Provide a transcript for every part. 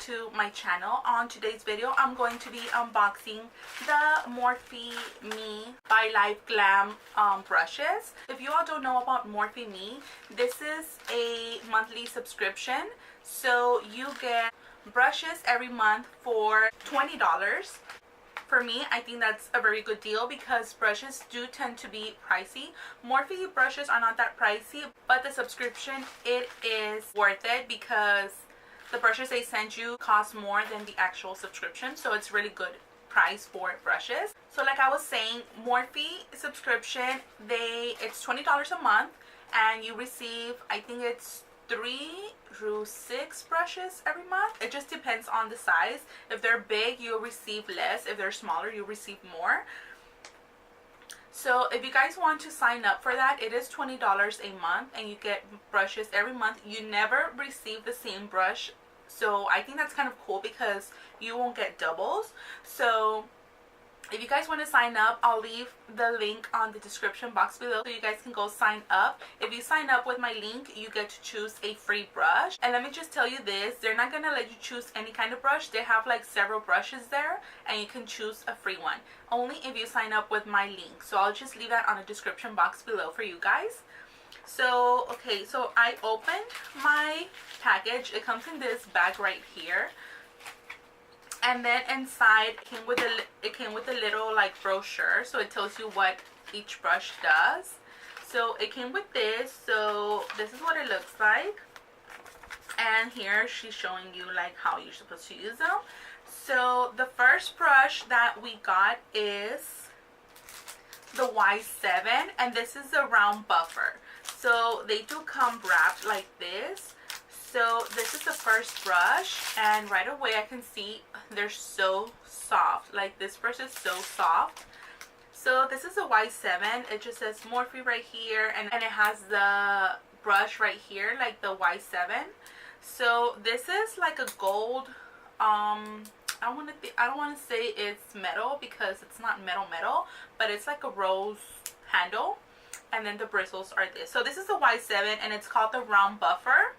to my channel. On today's video, I'm going to be unboxing the Morpheme by Liveglam brushes. If you all don't know about Morpheme, this is a monthly subscription. So you get brushes every month for $20. For me, I think that's a very good deal because brushes do tend to be pricey. Morphe brushes are not that pricey, but the subscription, it is worth it because the brushes they send you cost more than the actual subscription. So it's really good price for brushes. So like I was saying, Morphe subscription, it's $20 a month and you receive, I think it's 3 to 6 brushes every month. It just depends on the size. If they're big, you'll receive less. If they're smaller, you'll receive more. So if you guys want to sign up for that, it is $20 a month and you get brushes every month. You never receive the same brush. So I think that's kind of cool because you won't get doubles. So if you guys want to sign up, I'll leave the link on the description box below so you guys can go sign up. If you sign up with my link, you get to choose a free brush. And let me just tell you this, they're not going to let you choose any kind of brush. They have like several brushes there and you can choose a free one. Only if you sign up with my link. So I'll just leave that on the description box below for you guys. So, okay, so I opened my package. It comes in this bag right here. And then inside it came with a little like brochure, so it tells you what each brush does. So it came with this. So this is what it looks like. And here she's showing you like how you're supposed to use them. So the first brush that we got is the Y7, and this is a round buffer. So they do come wrapped like this. So this is the first brush, and right away I can see they're so soft. Like this brush is so soft. So this is a Y7. It just says Morphe right here, and it has the brush right here, like the Y7. So this is like a gold. I don't want to say it's metal because it's not metal, but it's like a rose handle, and then the bristles are this. So this is a Y7, and it's called the round buffer.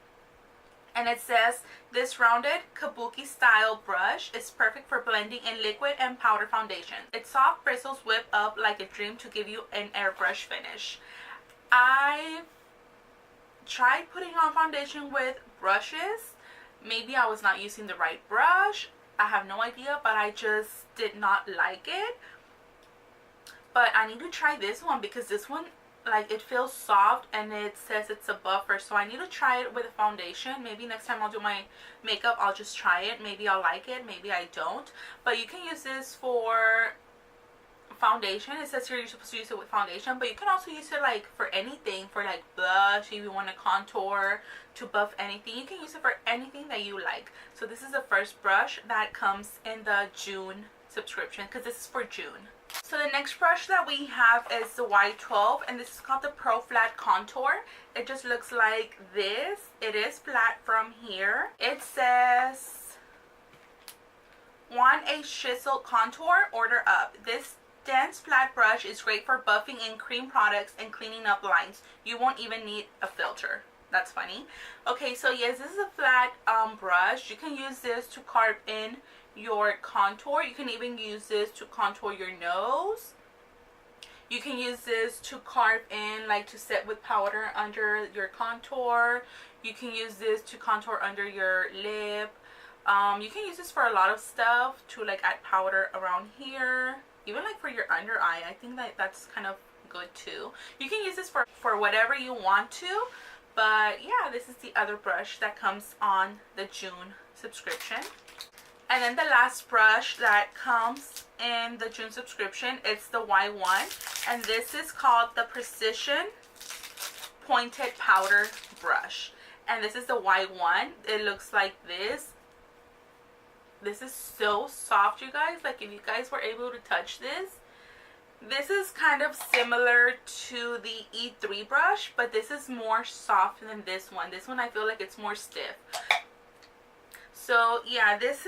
And it says, this rounded kabuki style brush is perfect for blending in liquid and powder foundation. Its soft bristles whip up like a dream to give you an airbrush finish. I tried putting on foundation with brushes. Maybe I was not using the right brush. I have no idea, but I just did not like it. But I need to try this one because this one, like, it feels soft and it says it's a buffer, so I need to try it with a foundation. Maybe next time I'll do my makeup, I'll just try it. Maybe I'll like it, maybe I don't. But you can use this for foundation. It says here you're supposed to use it with foundation, but you can also use it like for anything, for like blush. If you want to contour, to buff anything, you can use it for anything that you like. So this is the first brush that comes in the June subscription because this is for June. So the next brush that we have is the Y12, and this is called the Pro Flat Contour. It just looks like this. It is flat from here. It says, want a chiseled contour? Order up. This dense flat brush is great for buffing in cream products and cleaning up lines. You won't even need a filter. That's funny. Okay, so yes, this is a flat brush. You can use this to carve in your contour. You can even use this to contour your nose. You can use this to carve in, like to set with powder under your contour. You can use this to contour under your lip. You can use this for a lot of stuff, to like add powder around here, even like for your under eye. I think that's kind of good too. You can use this for whatever you want to. But yeah, this is the other brush that comes on the June subscription. And then the last brush that comes in the June subscription, it's the Y1. And this is called the Precision Pointed Powder Brush. And this is the Y1. It looks like this. This is so soft, you guys. Like if you guys were able to touch this. This is kind of similar to the E3 brush, but this is more soft than this one. This one I feel like it's more stiff. So yeah, this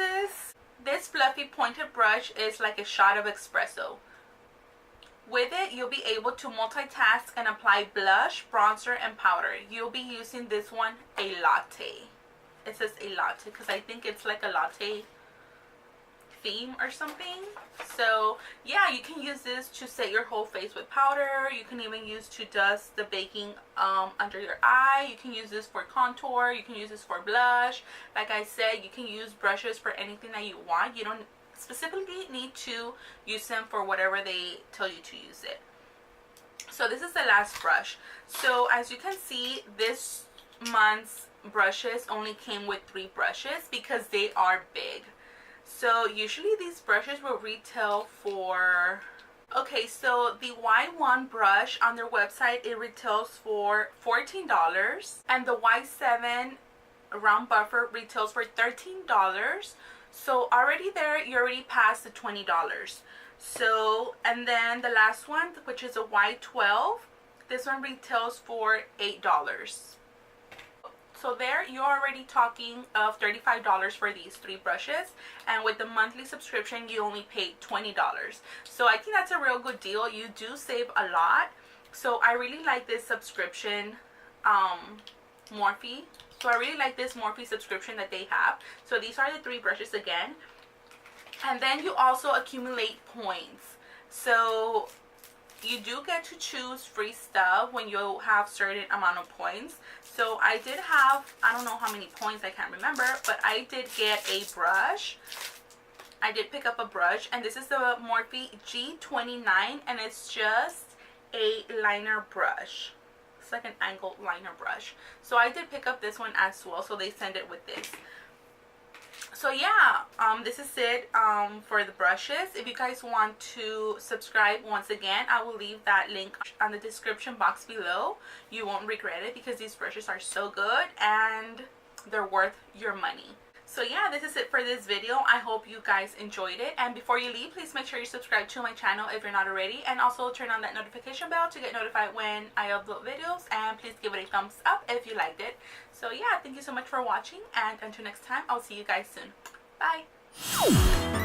fluffy pointed brush is like a shot of espresso. With it, you'll be able to multitask and apply blush, bronzer, and powder. You'll be using this one, a latte. it says a latte because I think it's like a latte theme or something. So yeah, you can use this to set your whole face with powder. You can even use to dust the baking under your eye. You can use this for contour. You can use this for blush. Like I said, you can use brushes for anything that you want. You don't specifically need to use them for whatever they tell you to use it. So this is the last brush. So as you can see, this month's brushes only came with 3 brushes because they are big. So usually these brushes will retail for, okay, so the Y1 brush on their website, it retails for $14, and the Y7 round buffer retails for $13. So already there, you already passed the $20. So, and then the last one, which is a Y12, this one retails for $8. So there, you're already talking of $35 for these 3 brushes, and with the monthly subscription, you only paid $20. So I think that's a real good deal. You do save a lot. So I really like this subscription, Morphe. So I really like this Morphe subscription that they have. So these are the 3 brushes again. And then you also accumulate points. So you do get to choose free stuff when you have certain amount of points. So I did have, I don't know how many points, I can't remember, but I did get a brush. I did pick up a brush, and this is the Morphe G29, and it's just a liner brush. It's like an angled liner brush. So I did pick up this one as well, so they send it with this. So yeah, this is it for the brushes. If you guys want to subscribe, once again, I will leave that link on the description box below. You won't regret it because these brushes are so good and they're worth your money. So yeah, this is it for this video. I hope you guys enjoyed it, and before you leave, please make sure you subscribe to my channel if you're not already, and also turn on that notification bell to get notified when I upload videos, and please give it a thumbs up if you liked it. So yeah, thank you so much for watching, and until next time, I'll see you guys soon. Bye.